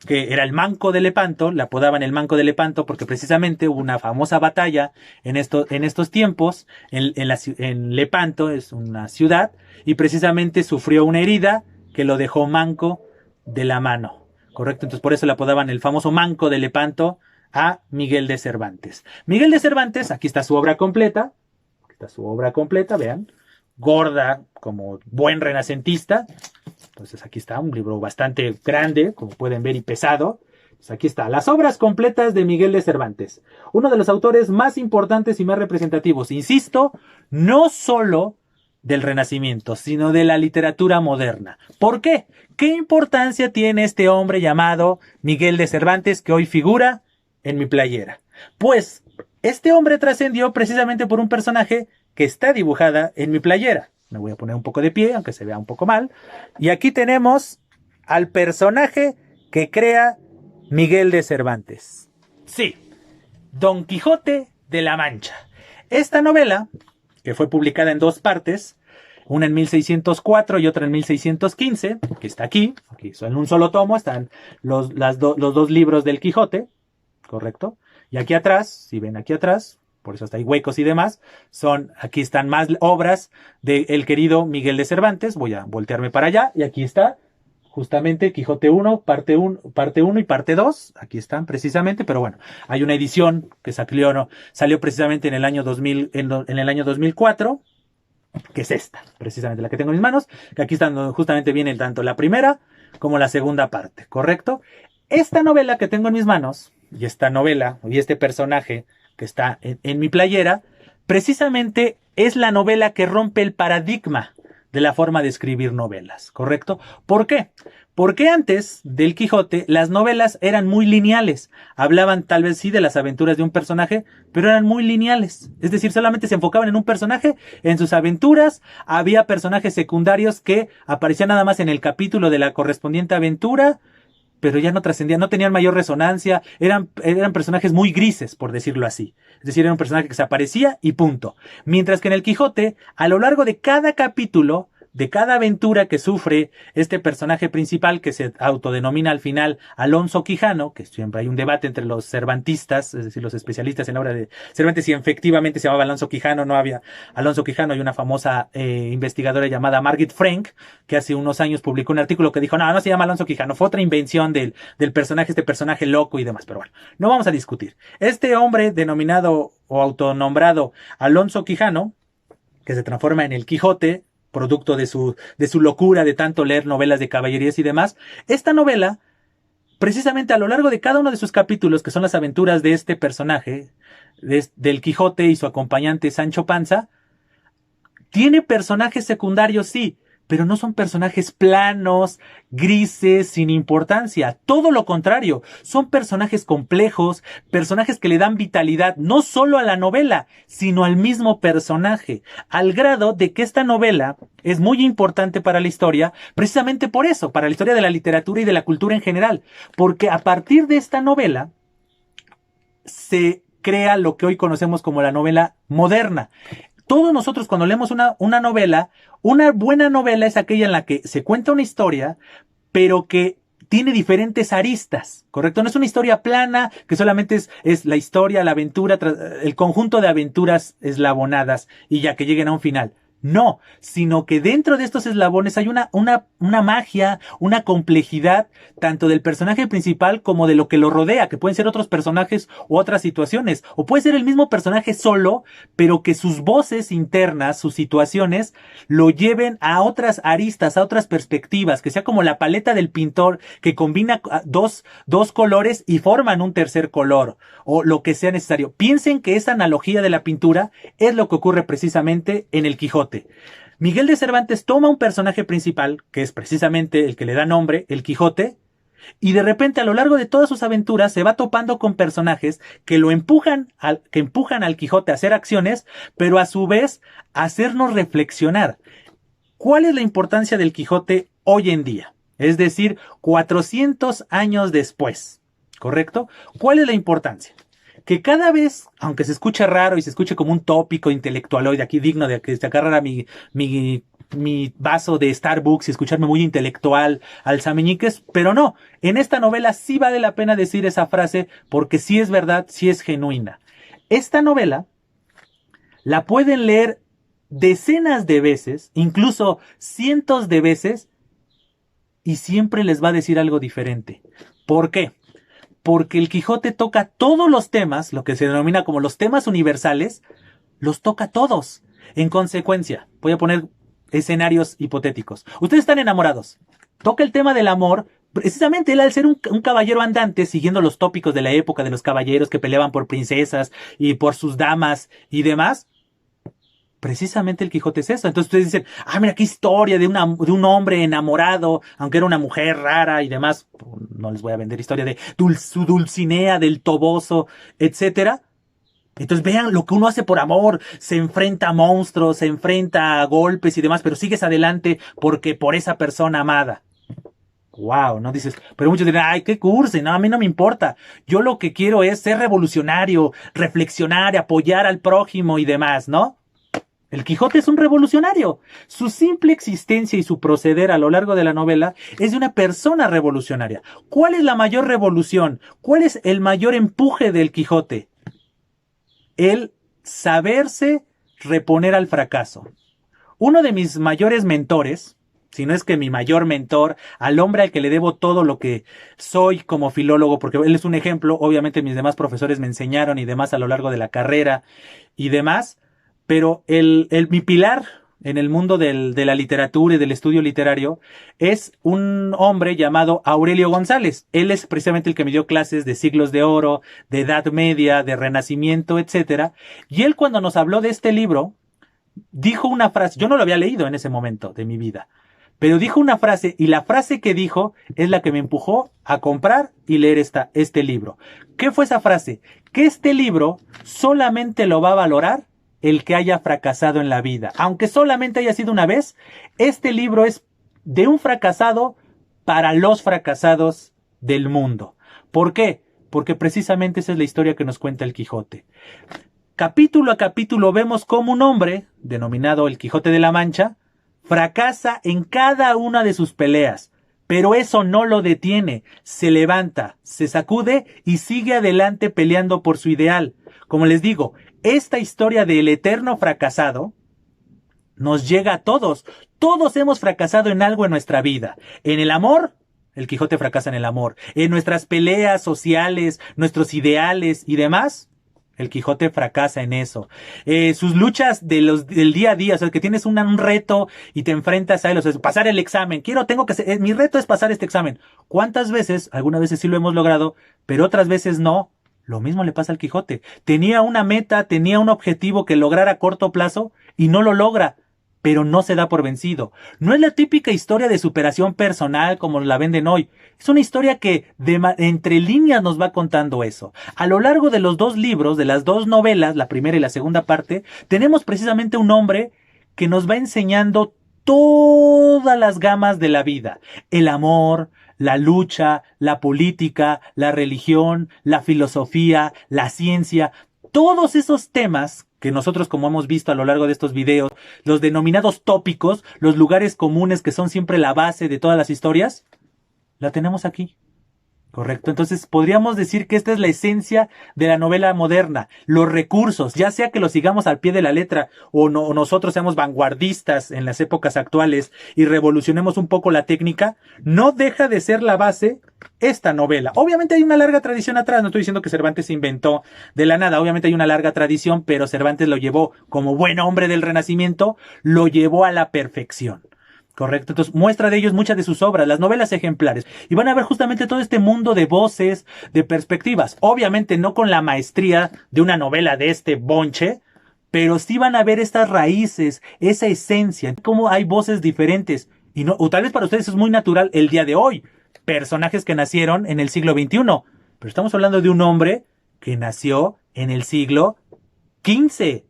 que era el Manco de Lepanto, le apodaban el Manco de Lepanto porque precisamente hubo una famosa batalla en estos tiempos, en Lepanto, es una ciudad, y precisamente sufrió una herida que lo dejó manco de la mano, ¿correcto? Entonces por eso le apodaban el famoso Manco de Lepanto a Miguel de Cervantes. Miguel de Cervantes, aquí está su obra completa, vean, gorda, como buen renacentista. Entonces aquí está un libro bastante grande, como pueden ver, y pesado. Pues aquí está, las obras completas de Miguel de Cervantes, uno de los autores más importantes y más representativos, insisto, no solo del Renacimiento, sino de la literatura moderna. ¿Por qué? ¿Qué importancia tiene este hombre llamado Miguel de Cervantes que hoy figura en mi playera? Pues este hombre trascendió precisamente por un personaje que está dibujada en mi playera. Me voy a poner un poco de pie, aunque se vea un poco mal. Y aquí tenemos al personaje que crea Miguel de Cervantes. Sí, Don Quijote de la Mancha. Esta novela, que fue publicada en dos partes, una en 1604 y otra en 1615, que está aquí en un solo tomo, están los dos libros del Quijote, ¿correcto? Y aquí atrás, si ven aquí atrás, por eso hasta hay huecos y demás, aquí están más obras del querido Miguel de Cervantes. Voy a voltearme para allá y aquí está justamente Quijote 1, parte 1 y parte 2, aquí están precisamente, pero bueno, hay una edición que salió precisamente en el año 2000, en el año 2004, que es esta, precisamente la que tengo en mis manos, que aquí están donde justamente viene tanto la primera como la segunda parte, ¿correcto? Esta novela que tengo en mis manos, y esta novela, y este personaje que está en mi playera, precisamente es la novela que rompe el paradigma de la forma de escribir novelas, ¿correcto? ¿Por qué? Porque antes del Quijote las novelas eran muy lineales, hablaban tal vez sí de las aventuras de un personaje, pero eran muy lineales, es decir, solamente se enfocaban en un personaje, en sus aventuras, había personajes secundarios que aparecían nada más en el capítulo de la correspondiente aventura, pero ya no trascendían, no tenían mayor resonancia, eran personajes muy grises, por decirlo así. Es decir, era un personaje que se aparecía y punto. Mientras que en el Quijote, a lo largo de cada capítulo, de cada aventura que sufre este personaje principal, que se autodenomina al final Alonso Quijano, que siempre hay un debate entre los cervantistas, es decir, los especialistas en la obra de Cervantes, si efectivamente se llamaba Alonso Quijano, no había Alonso Quijano, y una famosa investigadora llamada Margit Frank, que hace unos años publicó un artículo que dijo, no se llama Alonso Quijano, fue otra invención del personaje, este personaje loco y demás, pero bueno, no vamos a discutir. Este hombre denominado o autonombrado Alonso Quijano, que se transforma en el Quijote, producto de su locura de tanto leer novelas de caballerías y demás, esta novela, precisamente a lo largo de cada uno de sus capítulos, que son las aventuras de este personaje, del Quijote y su acompañante Sancho Panza, tiene personajes secundarios, sí, pero no son personajes planos, grises, sin importancia. Todo lo contrario, son personajes complejos, personajes que le dan vitalidad no solo a la novela, sino al mismo personaje, al grado de que esta novela es muy importante para la historia, precisamente por eso, para la historia de la literatura y de la cultura en general, porque a partir de esta novela se crea lo que hoy conocemos como la novela moderna. Todos nosotros cuando leemos una novela, una buena novela es aquella en la que se cuenta una historia, pero que tiene diferentes aristas, ¿correcto? No es una historia plana, que solamente es la historia, la aventura, el conjunto de aventuras eslabonadas y ya que lleguen a un final. No, sino que dentro de estos eslabones hay una magia, una complejidad, tanto del personaje principal como de lo que lo rodea, que pueden ser otros personajes u otras situaciones, o puede ser el mismo personaje solo, pero que sus voces internas, sus situaciones, lo lleven a otras aristas, a otras perspectivas, que sea como la paleta del pintor, que combina dos colores y forman un tercer color, o lo que sea necesario. Piensen que esa analogía de la pintura es lo que ocurre precisamente en el Quijote. Miguel de Cervantes toma un personaje principal, que es precisamente el que le da nombre, el Quijote, Y de repente a lo largo de todas sus aventuras se va topando con personajes que que empujan al Quijote a hacer acciones, pero a su vez a hacernos reflexionar. ¿Cuál es la importancia del Quijote hoy en día? Es decir, 400 años después, ¿correcto? ¿Cuál es la importancia? Que cada vez, aunque se escuche raro y se escuche como un tópico intelectualoide aquí digno de que se agarrara mi vaso de Starbucks y escucharme muy intelectual alzameñiques, pero no, en esta novela sí vale la pena decir esa frase porque sí es verdad, sí es genuina. Esta novela la pueden leer decenas de veces, incluso cientos de veces, y siempre les va a decir algo diferente. ¿Por qué? Porque el Quijote toca todos los temas, lo que se denomina como los temas universales, los toca todos. En consecuencia, voy a poner escenarios hipotéticos. Ustedes están enamorados. Toca el tema del amor. Precisamente él, al ser un caballero andante, siguiendo los tópicos de la época de los caballeros que peleaban por princesas y por sus damas y demás, precisamente el Quijote es eso. Entonces ustedes dicen, mira qué historia de un hombre enamorado, aunque era una mujer rara y demás. No les voy a vender historia de su Dulcinea, del Toboso, etcétera. Entonces vean lo que uno hace por amor, se enfrenta a monstruos, se enfrenta a golpes y demás, pero sigues adelante porque por esa persona amada. Wow, ¿no? Dices, pero muchos dirán, ay, qué cursi, no, a mí no me importa. Yo lo que quiero es ser revolucionario, reflexionar, apoyar al prójimo y demás, ¿no? El Quijote es un revolucionario. Su simple existencia y su proceder a lo largo de la novela es de una persona revolucionaria. ¿Cuál es la mayor revolución? ¿Cuál es el mayor empuje del Quijote? El saberse reponer al fracaso. Uno de mis mayores mentores, si no es que mi mayor mentor, al hombre al que le debo todo lo que soy como filólogo, porque él es un ejemplo, obviamente mis demás profesores me enseñaron y demás a lo largo de la carrera y demás, pero mi pilar en el mundo de la literatura y del estudio literario es un hombre llamado Aurelio González. Él es precisamente el que me dio clases de siglos de oro, de Edad Media, de Renacimiento, etcétera. Y él, cuando nos habló de este libro, dijo una frase. Yo no lo había leído en ese momento de mi vida, pero dijo una frase, y la frase que dijo es la que me empujó a comprar y leer este libro. ¿Qué fue esa frase? Que este libro solamente lo va a valorar el que haya fracasado en la vida. Aunque solamente haya sido una vez, este libro es de un fracasado para los fracasados del mundo. ¿Por qué? Porque precisamente esa es la historia que nos cuenta el Quijote. Capítulo a capítulo vemos cómo un hombre, denominado el Quijote de la Mancha, fracasa en cada una de sus peleas. Pero eso no lo detiene, se levanta, se sacude y sigue adelante peleando por su ideal. Como les digo, esta historia del eterno fracasado nos llega a todos. Todos hemos fracasado en algo en nuestra vida. En el amor, el Quijote fracasa en el amor. En nuestras peleas sociales, nuestros ideales y demás, el Quijote fracasa en eso. Sus luchas del día a día, o sea, que tienes un reto y te enfrentas a él, o sea, pasar el examen. Mi reto es pasar este examen. ¿Cuántas veces? Algunas veces sí lo hemos logrado, pero otras veces no. Lo mismo le pasa al Quijote. Tenía una meta, tenía un objetivo que lograr a corto plazo y no lo logra, pero no se da por vencido. No es la típica historia de superación personal como la venden hoy. Es una historia que entre líneas nos va contando eso. A lo largo de los dos libros, de las dos novelas, la primera y la segunda parte, tenemos precisamente un hombre que nos va enseñando todas las gamas de la vida. El amor, la lucha, la política, la religión, la filosofía, la ciencia, todos esos temas que nosotros, como hemos visto a lo largo de estos videos, los denominados tópicos, los lugares comunes que son siempre la base de todas las historias, la tenemos aquí. Correcto, entonces podríamos decir que esta es la esencia de la novela moderna, los recursos, ya sea que los sigamos al pie de la letra o nosotros seamos vanguardistas en las épocas actuales y revolucionemos un poco la técnica, no deja de ser la base esta novela. Obviamente hay una larga tradición atrás, no estoy diciendo que Cervantes se inventó de la nada, obviamente hay una larga tradición, pero Cervantes lo llevó como buen hombre del Renacimiento, lo llevó a la perfección. Correcto, entonces muestra de ellos muchas de sus obras, las novelas ejemplares, y van a ver justamente todo este mundo de voces, de perspectivas, obviamente no con la maestría de una novela de este bonche, pero sí van a ver estas raíces, esa esencia, cómo hay voces diferentes, y no, o tal vez para ustedes es muy natural el día de hoy, personajes que nacieron en el siglo XXI. Pero estamos hablando de un hombre que nació en el siglo XV,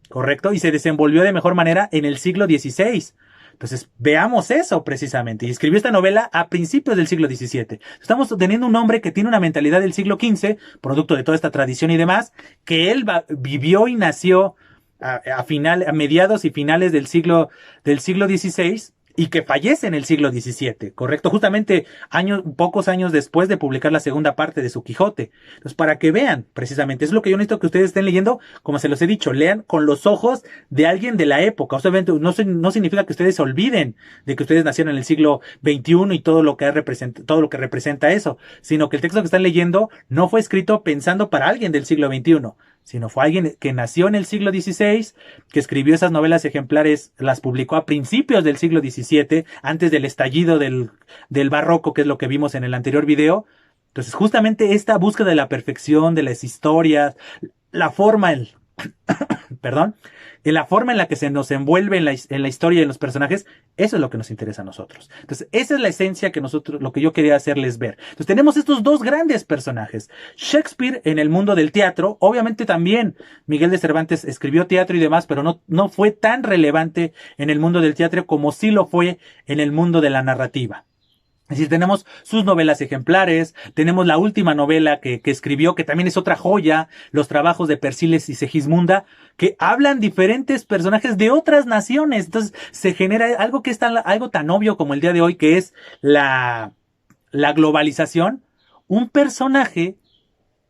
¿correcto? Y se desenvolvió de mejor manera en el siglo XVI. Entonces, veamos eso precisamente. Y escribió esta novela a principios del siglo XVII. Estamos teniendo un hombre que tiene una mentalidad del siglo XV, producto de toda esta tradición y demás, que él vivió y nació a mediados y finales del siglo XVI, y que fallece en el siglo XVII, ¿correcto? Justamente pocos años después de publicar la segunda parte de su Quijote. Entonces, para que vean, precisamente, es lo que yo necesito que ustedes estén leyendo, como se los he dicho, lean con los ojos de alguien de la época. Obviamente, no significa que ustedes se olviden de que ustedes nacieron en el siglo XXI y todo lo que representa eso, sino que el texto que están leyendo no fue escrito pensando para alguien del siglo XXI, sino fue alguien que nació en el siglo XVI, que escribió esas novelas ejemplares, las publicó a principios del siglo XVII, antes del estallido del barroco, que es lo que vimos en el anterior video. Entonces, justamente esta búsqueda de la perfección, de las historias, la forma, perdón, en la forma en la que se nos envuelve en la historia y en los personajes, eso es lo que nos interesa a nosotros. Entonces, esa es la esencia lo que yo quería hacerles ver. Entonces, tenemos estos dos grandes personajes. Shakespeare en el mundo del teatro, obviamente también Miguel de Cervantes escribió teatro y demás, pero no fue tan relevante en el mundo del teatro como sí lo fue en el mundo de la narrativa. Es decir, tenemos sus novelas ejemplares, tenemos la última novela que escribió, que también es otra joya, los trabajos de Persíles y Segismunda, que hablan diferentes personajes de otras naciones. Entonces se genera algo que es algo tan obvio como el día de hoy, que es la globalización. Un personaje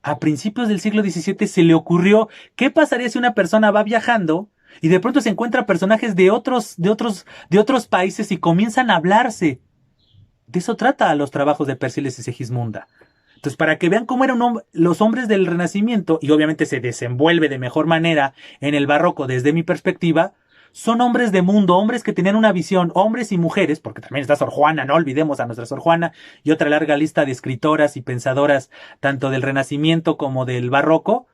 a principios del siglo XVII se le ocurrió, ¿qué pasaría si una persona va viajando y de pronto se encuentra personajes de otros países y comienzan a hablarse? De eso trata los trabajos de Persíles y Segismunda. Entonces, para que vean cómo eran los hombres del Renacimiento, y obviamente se desenvuelve de mejor manera en el barroco desde mi perspectiva, son hombres de mundo, hombres que tenían una visión, hombres y mujeres, porque también está Sor Juana, no olvidemos a nuestra Sor Juana, y otra larga lista de escritoras y pensadoras, tanto del Renacimiento como del barroco.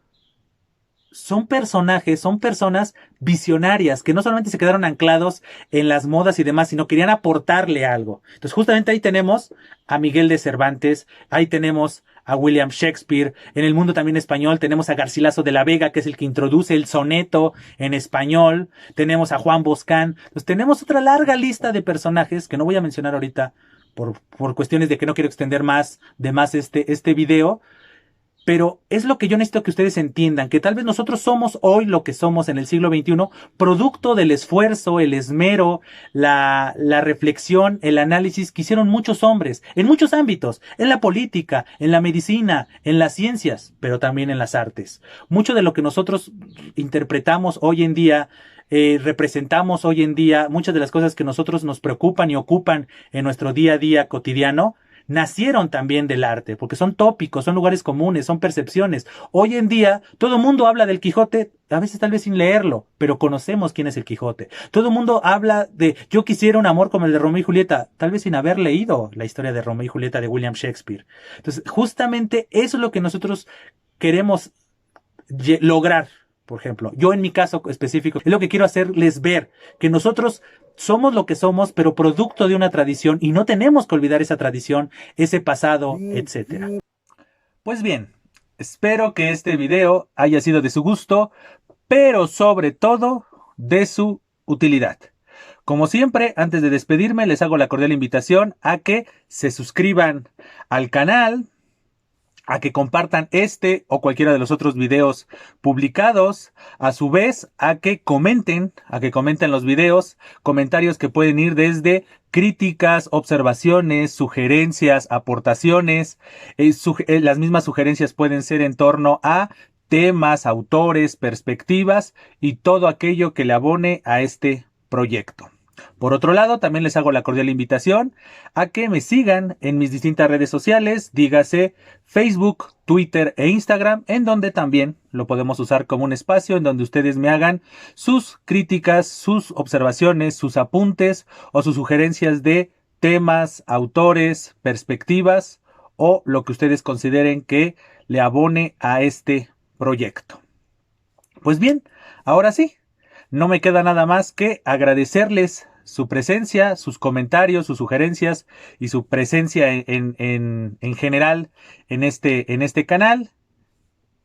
Son personas visionarias que no solamente se quedaron anclados en las modas y demás, sino querían aportarle algo. Entonces, justamente ahí tenemos a Miguel de Cervantes, ahí tenemos a William Shakespeare, en el mundo también español tenemos a Garcilaso de la Vega, que es el que introduce el soneto en español, tenemos a Juan Boscán. Entonces, tenemos otra larga lista de personajes que no voy a mencionar ahorita por cuestiones de que no quiero extender más este video. Pero es lo que yo necesito que ustedes entiendan, que tal vez nosotros somos hoy lo que somos en el siglo XXI, producto del esfuerzo, el esmero, la reflexión, el análisis que hicieron muchos hombres, en muchos ámbitos, en la política, en la medicina, en las ciencias, pero también en las artes. Mucho de lo que nosotros interpretamos hoy en día, representamos hoy en día, muchas de las cosas que nosotros nos preocupan y ocupan en nuestro día a día cotidiano, nacieron también del arte, porque son tópicos, son lugares comunes, son percepciones. Hoy en día, todo el mundo habla del Quijote, a veces tal vez sin leerlo, pero conocemos quién es el Quijote. Todo el mundo habla de, yo quisiera un amor como el de Romeo y Julieta, tal vez sin haber leído la historia de Romeo y Julieta de William Shakespeare. Entonces, justamente eso es lo que nosotros queremos lograr. Por ejemplo, yo en mi caso específico, es lo que quiero hacerles ver, que nosotros somos lo que somos, pero producto de una tradición, y no tenemos que olvidar esa tradición, ese pasado, etcétera. Pues bien, espero que este video haya sido de su gusto, pero sobre todo de su utilidad. Como siempre, antes de despedirme, les hago la cordial invitación a que se suscriban al canal, a que compartan este o cualquiera de los otros videos publicados, a su vez a que comenten los videos, comentarios que pueden ir desde críticas, observaciones, sugerencias, aportaciones. Las mismas sugerencias pueden ser en torno a temas, autores, perspectivas y todo aquello que le abone a este proyecto. Por otro lado, también les hago la cordial invitación a que me sigan en mis distintas redes sociales, dígase Facebook, Twitter e Instagram, en donde también lo podemos usar como un espacio en donde ustedes me hagan sus críticas, sus observaciones, sus apuntes o sus sugerencias de temas, autores, perspectivas o lo que ustedes consideren que le abone a este proyecto. Pues bien, ahora sí. No me queda nada más que agradecerles su presencia, sus comentarios, sus sugerencias y su presencia en general en este canal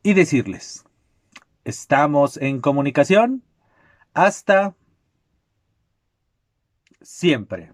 y decirles, estamos en comunicación hasta siempre.